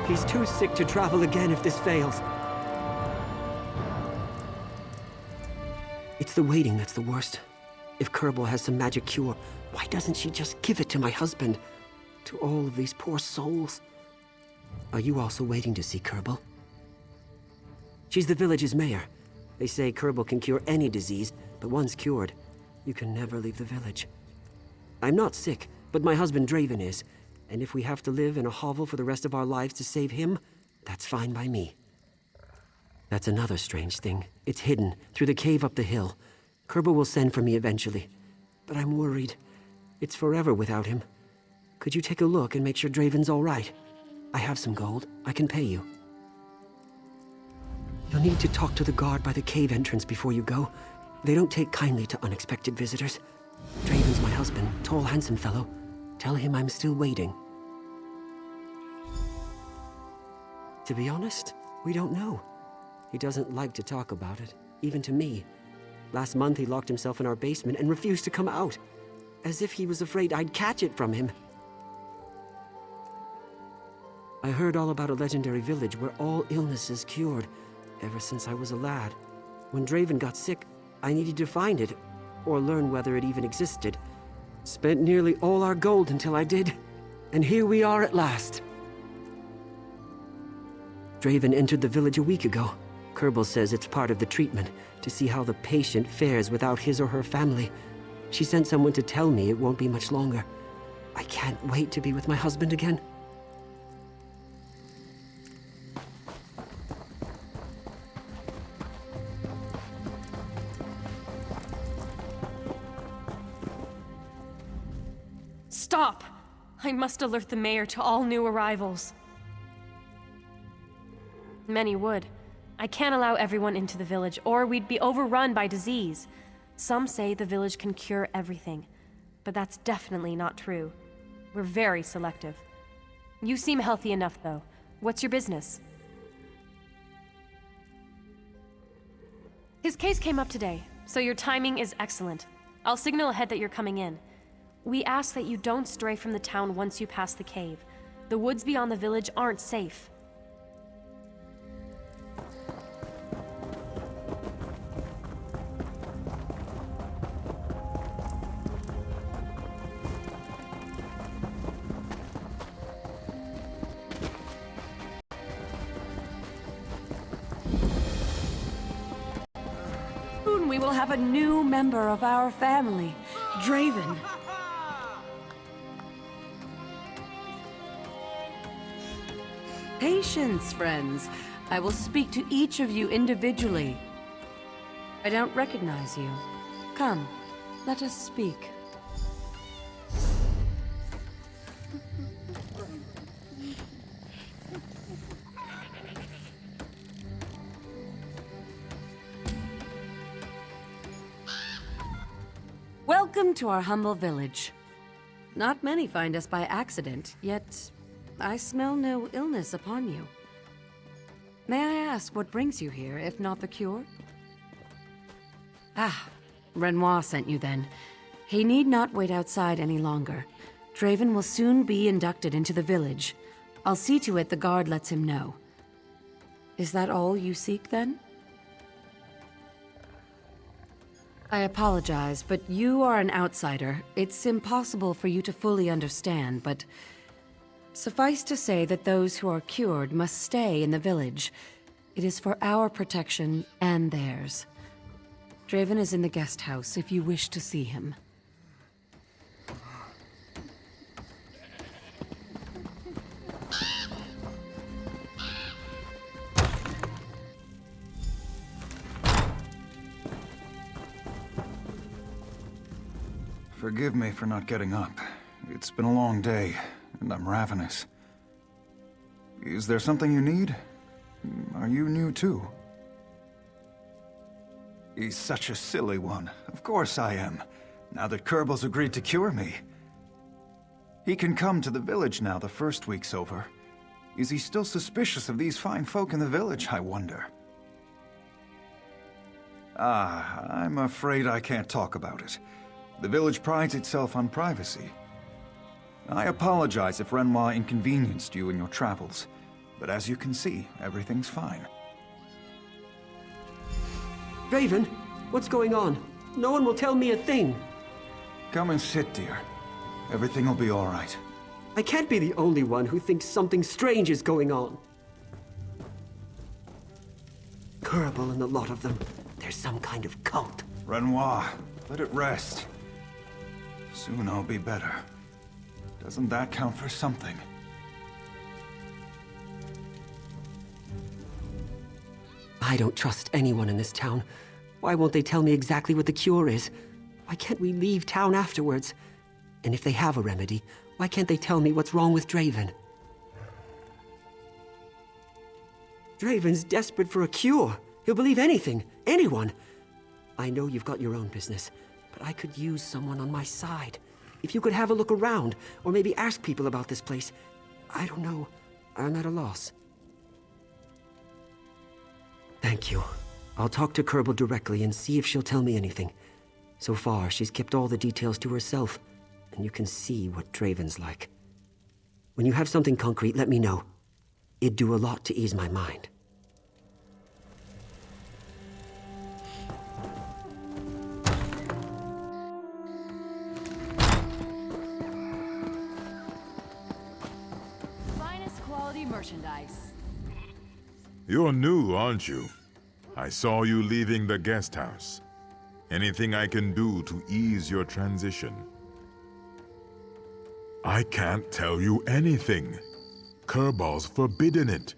He's too sick to travel again if this fails. It's the waiting that's the worst. If Kerbal has some magic cure, why doesn't she just give it to my husband? To all of these poor souls. Are you also waiting to see Kerbal? She's the village's mayor. They say Kerbal can cure any disease, but once cured, you can never leave the village. I'm not sick, but my husband Draven is, and if we have to live in a hovel for the rest of our lives to save him, that's fine by me. That's another strange thing. It's hidden, through the cave up the hill. Kerbal will send for me eventually, but I'm worried. It's forever without him. Could you take a look and make sure Draven's all right? I have some gold. I can pay you. You'll need to talk to the guard by the cave entrance before you go. They don't take kindly to unexpected visitors. Draven's my husband, tall, handsome fellow. Tell him I'm still waiting. To be honest, we don't know. He doesn't like to talk about it, even to me. Last month he locked himself in our basement and refused to come out, as if he was afraid I'd catch it from him. I heard all about a legendary village where all illnesses cured, ever since I was a lad. When Draven got sick, I needed to find it, or learn whether it even existed. Spent nearly all our gold until I did, and here we are at last. Draven entered the village a week ago. Kerbal says it's part of the treatment, to see how the patient fares without his or her family. She sent someone to tell me it won't be much longer. I can't wait to be with my husband again. Stop! I must alert the mayor to all new arrivals. Many would. I can't allow everyone into the village, or we'd be overrun by disease. Some say the village can cure everything, but that's definitely not true. We're very selective. You seem healthy enough, though. What's your business? His case came up today, so your timing is excellent. I'll signal ahead that you're coming in. We ask that you don't stray from the town once you pass the cave. The woods beyond the village aren't safe. Soon we will have a new member of our family, Draven. Patience, friends. I will speak to each of you individually. I don't recognize you. Come, let us speak. Welcome to our humble village. Not many find us by accident, yet I smell no illness upon you. May I ask what brings you here, if not the cure? Ah, Renoir sent you then. He need not wait outside any longer. Draven will soon be inducted into the village. I'll see to it the guard lets him know. Is that all you seek, then? I apologize, but you are an outsider. It's impossible for you to fully understand, but suffice to say that those who are cured must stay in the village. It is for our protection and theirs. Draven is in the guest house if you wish to see him. Forgive me for not getting up. It's been a long day, and I'm ravenous. Is there something you need? Are you new too? He's such a silly one. Of course I am, now that Kerbal's agreed to cure me. He can come to the village now the first week's over. Is he still suspicious of these fine folk in the village, I wonder? Ah, I'm afraid I can't talk about it. The village prides itself on privacy. I apologize if Renoir inconvenienced you in your travels. But as you can see, everything's fine. Draven, what's going on? No one will tell me a thing. Come and sit, dear. Everything will be all right. I can't be the only one who thinks something strange is going on. Kerbal and the lot of them. There's some kind of cult. Renoir, let it rest. Soon I'll be better. Doesn't that count for something? I don't trust anyone in this town. Why won't they tell me exactly what the cure is? Why can't we leave town afterwards? And if they have a remedy, why can't they tell me what's wrong with Draven? Draven's desperate for a cure. He'll believe anything, anyone. I know you've got your own business, but I could use someone on my side. If you could have a look around, or maybe ask people about this place. I don't know. I'm at a loss. Thank you. I'll talk to Kerbal directly and see if she'll tell me anything. So far, she's kept all the details to herself, and you can see what Draven's like. When you have something concrete, let me know. It'd do a lot to ease my mind. Finest quality merchandise. You're new, aren't you? I saw you leaving the guest house. Anything I can do to ease your transition? I can't tell you anything. Kerbal's forbidden it.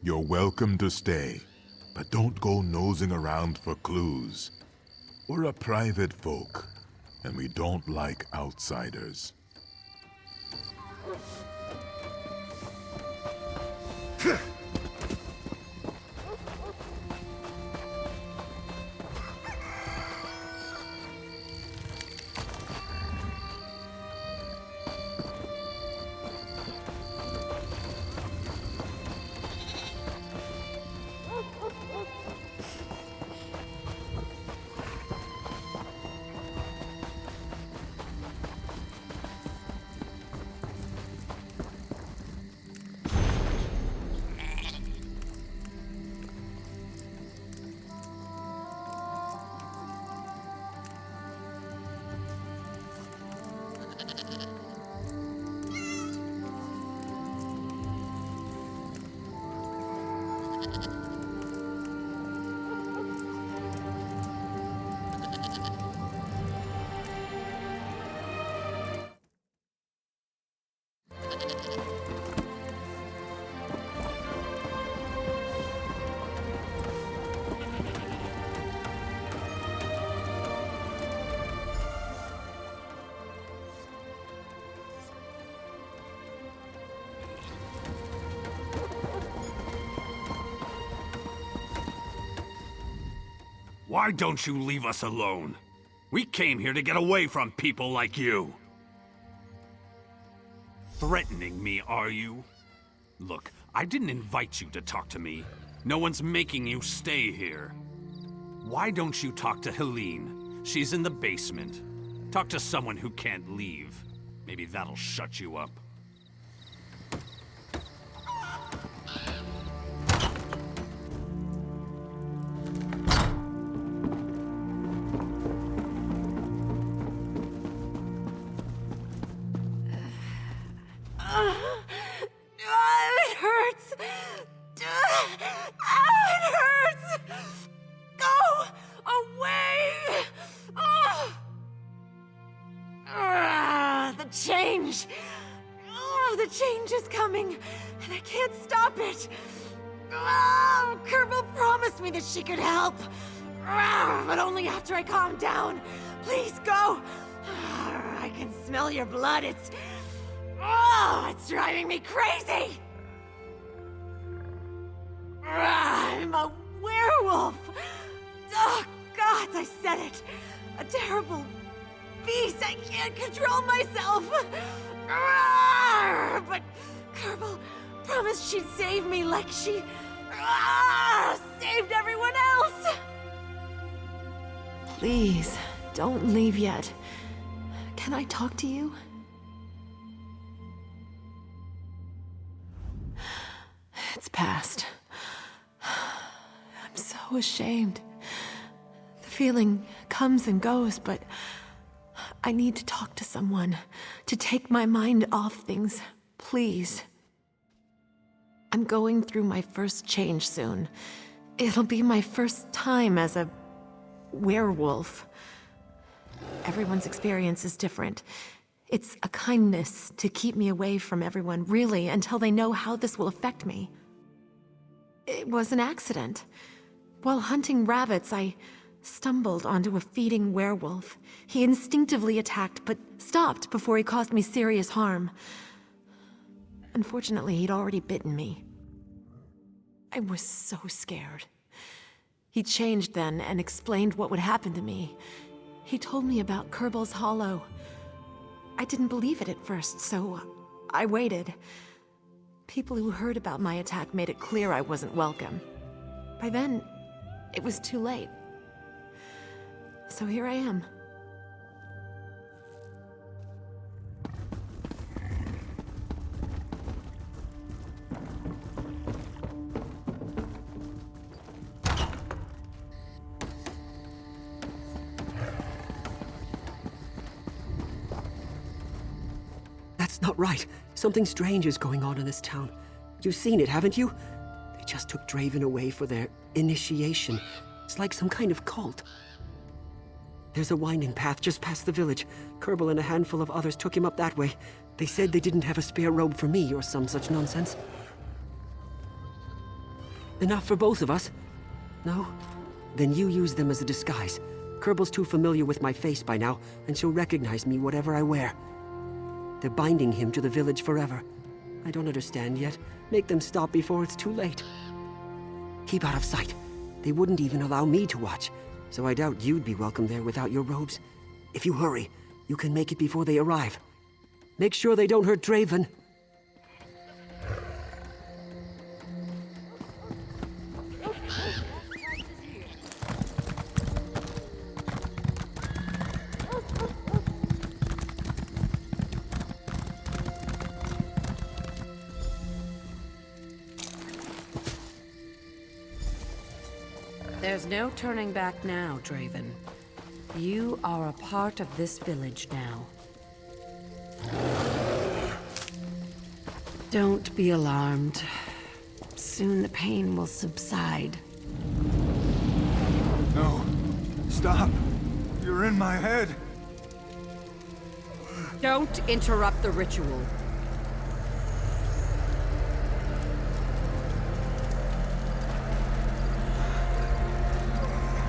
You're welcome to stay, but don't go nosing around for clues. We're a private folk, and we don't like outsiders. Why don't you leave us alone? We came here to get away from people like you. Threatening me, are you? Look, I didn't invite you to talk to me. No one's making you stay here. Why don't you talk to Helene? She's in the basement. Talk to someone who can't leave. Maybe that'll shut you up. It hurts. It hurts. Go away. The change. The change is coming, and I can't stop it. Kerbal promised me that she could help, but only after I calm down. Please go. I can smell your blood. It's driving me crazy! I'm a werewolf! Oh, gods, I said it! A terrible beast! I can't control myself! But Kerbal promised she'd save me like she saved everyone else! Please, don't leave yet. Can I talk to you? It's past. I'm so ashamed. The feeling comes and goes, but I need to talk to someone to take my mind off things, please. I'm going through my first change soon. It'll be my first time as a werewolf. Everyone's experience is different. It's a kindness to keep me away from everyone, really, until they know how this will affect me. It was an accident. While hunting rabbits, I stumbled onto a feeding werewolf. He instinctively attacked, but stopped before he caused me serious harm. Unfortunately, he'd already bitten me. I was so scared. He changed then and explained what would happen to me. He told me about Kerbel's Hollow. I didn't believe it at first, so I waited. People who heard about my attack made it clear I wasn't welcome. By then, it was too late. So here I am. That's not right. Something strange is going on in this town. You've seen it, haven't you? They just took Draven away for their initiation. It's like some kind of cult. There's a winding path just past the village. Kerbal and a handful of others took him up that way. They said they didn't have a spare robe for me or some such nonsense. Enough for both of us? No? Then you use them as a disguise. Kerbal's too familiar with my face by now, and she'll recognize me whatever I wear. They're binding him to the village forever. I don't understand yet. Make them stop before it's too late. Keep out of sight. They wouldn't even allow me to watch, so I doubt you'd be welcome there without your robes. If you hurry, you can make it before they arrive. Make sure they don't hurt Draven. There's no turning back now, Draven. You are a part of this village now. Don't be alarmed. Soon the pain will subside. No. Stop. You're in my head. Don't interrupt the ritual.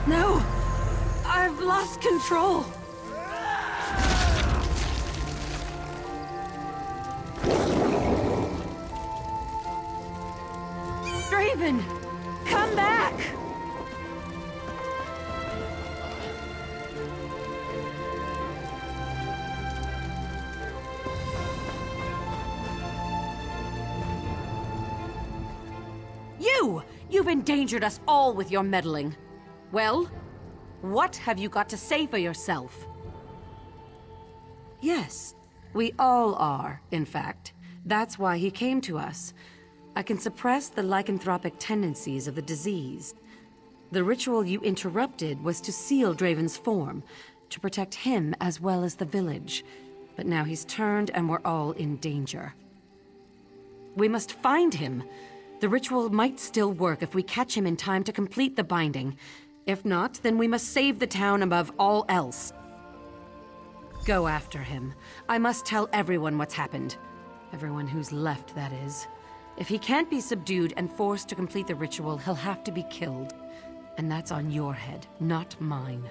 No! I've lost control! Draven! Come back! You've endangered us all with your meddling. Well, what have you got to say for yourself? Yes, we all are, in fact. That's why he came to us. I can suppress the lycanthropic tendencies of the disease. The ritual you interrupted was to seal Draven's form, to protect him as well as the village. But now he's turned and we're all in danger. We must find him. The ritual might still work if we catch him in time to complete the binding. If not, then we must save the town above all else. Go after him. I must tell everyone what's happened. Everyone who's left, that is. If he can't be subdued and forced to complete the ritual, he'll have to be killed. And that's on your head, not mine.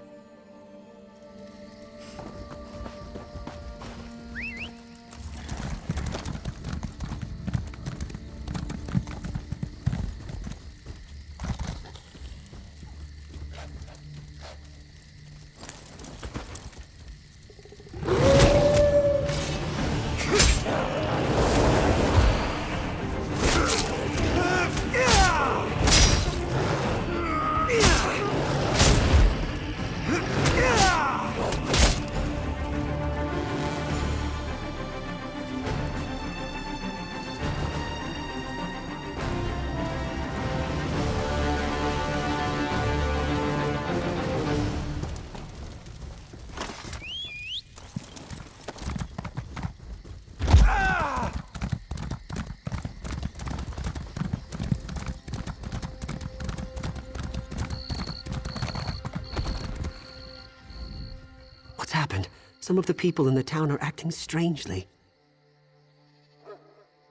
happened? Some of the people in the town are acting strangely.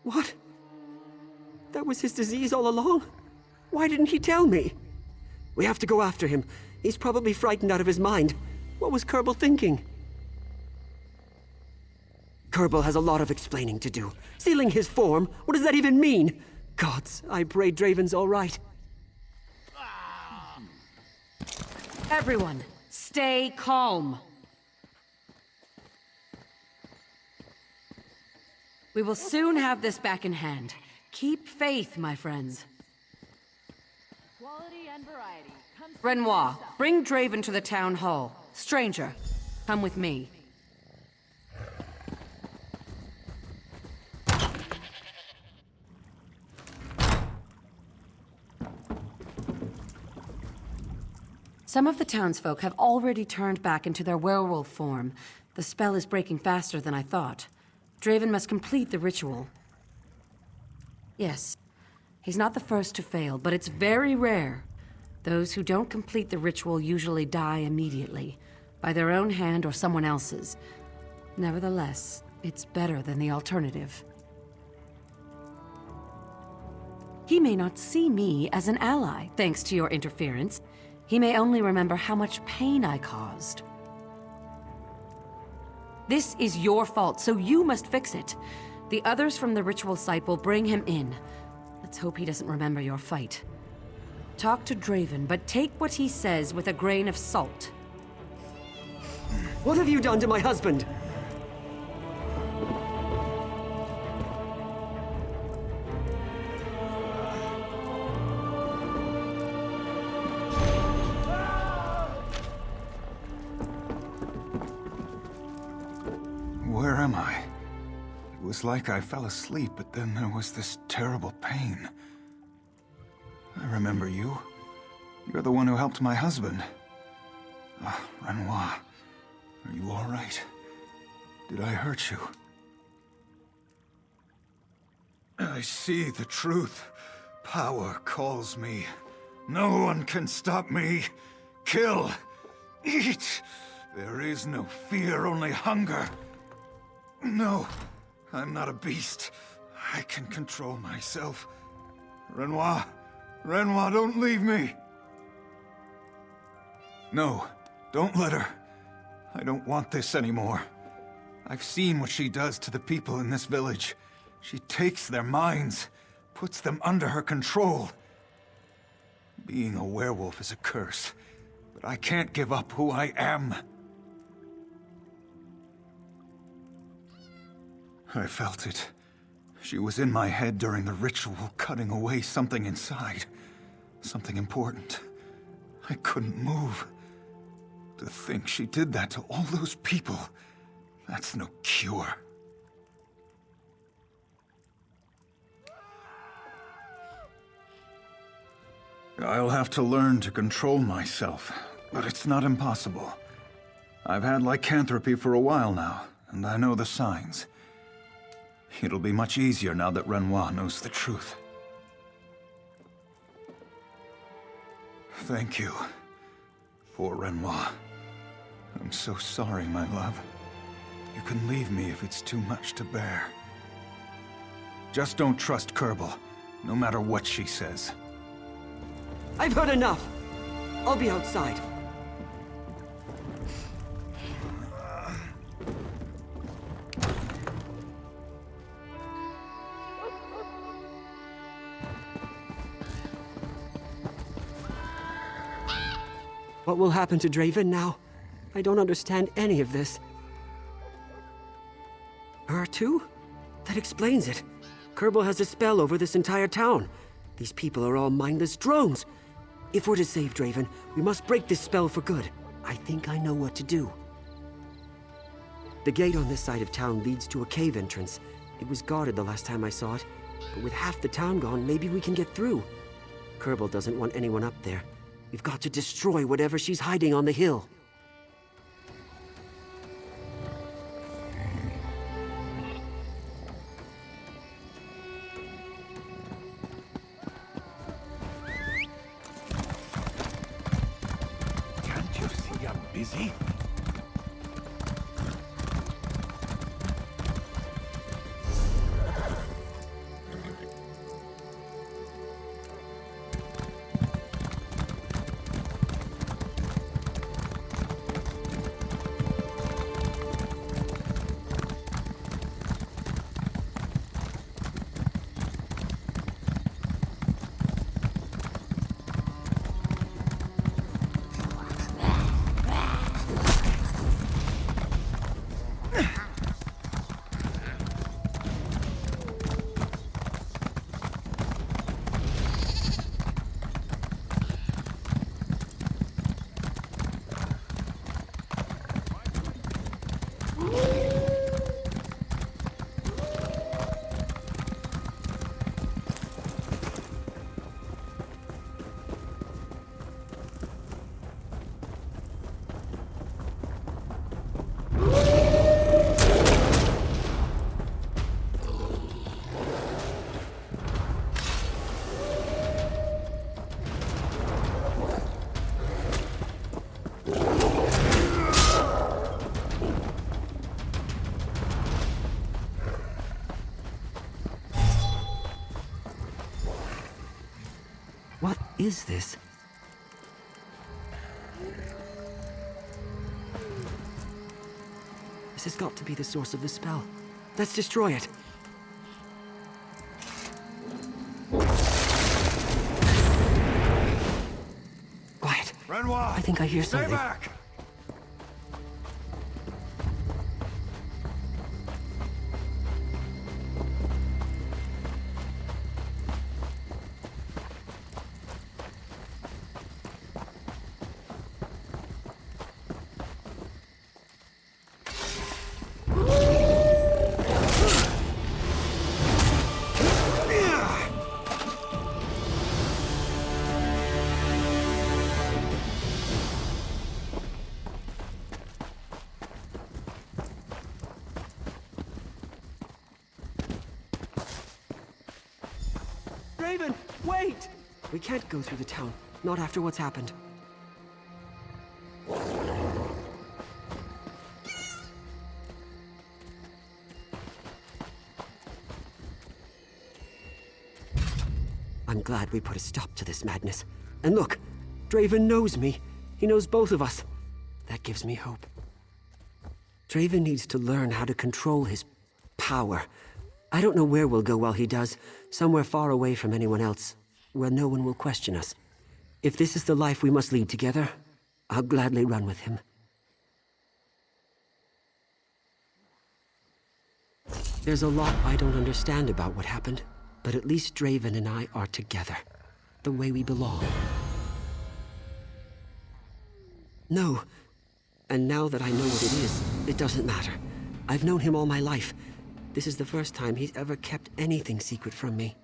What? That was his disease all along? Why didn't he tell me? We have to go after him. He's probably frightened out of his mind. What was Kerbal thinking? Kerbal has a lot of explaining to do. Stealing his form? What does that even mean? Gods, I pray Draven's all right. Everyone, stay calm. We will soon have this back in hand. Keep faith, my friends. Quality and variety. Renoir, bring Draven to the town hall. Stranger, come with me. Some of the townsfolk have already turned back into their werewolf form. The spell is breaking faster than I thought. Draven must complete the ritual. Yes, he's not the first to fail, but it's very rare. Those who don't complete the ritual usually die immediately, by their own hand or someone else's. Nevertheless, it's better than the alternative. He may not see me as an ally, thanks to your interference. He may only remember how much pain I caused. This is your fault, so you must fix it. The others from the ritual site will bring him in. Let's hope he doesn't remember your fight. Talk to Draven, but take what he says with a grain of salt. What have you done to my husband? Where am I? It was like I fell asleep, but then there was this terrible pain. I remember you. You're the one who helped my husband. Ah, Renoir. Are you all right? Did I hurt you? I see the truth. Power calls me. No one can stop me. Kill. Eat. There is no fear, only hunger. No, I'm not a beast. I can control myself. Renoir. Renoir, don't leave me. No, don't let her. I don't want this anymore. I've seen what she does to the people in this village. She takes their minds, puts them under her control. Being a werewolf is a curse, but I can't give up who I am. I felt it. She was in my head during the ritual, cutting away something inside. Something important. I couldn't move. To think she did that to all those people, that's no cure. I'll have to learn to control myself, but it's not impossible. I've had lycanthropy for a while now, and I know the signs. It'll be much easier now that Renoir knows the truth. Thank you. Poor Renoir. I'm so sorry, my love. You can leave me if it's too much to bear. Just don't trust Kerbal, no matter what she says. I've heard enough. I'll be outside. What will happen to Draven now? I don't understand any of this. Her too? That explains it. Kerbal has a spell over this entire town. These people are all mindless drones. If we're to save Draven, we must break this spell for good. I think I know what to do. The gate on this side of town leads to a cave entrance. It was guarded the last time I saw it, but with half the town gone, maybe we can get through. Kerbal doesn't want anyone up there. We've got to destroy whatever she's hiding on the hill. Can't you see I'm busy? is this? This has got to be the source of the spell. Let's destroy it. Quiet. Renoir! I think I hear Stay something. back! Raven, wait! We can't go through the town. Not after what's happened. I'm glad we put a stop to this madness. And look, Draven knows me. He knows both of us. That gives me hope. Draven needs to learn how to control his power. I don't know where we'll go while he does. Somewhere far away from anyone else, where no one will question us. If this is the life we must lead together, I'll gladly run with him. There's a lot I don't understand about what happened, but at least Draven and I are together, the way we belong. No. And now that I know what it is, it doesn't matter. I've known him all my life. This is the first time he's ever kept anything secret from me.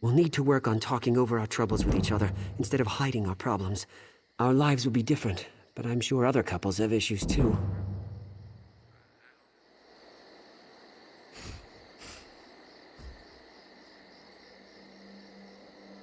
We'll need to work on talking over our troubles with each other, instead of hiding our problems. Our lives will be different, but I'm sure other couples have issues too.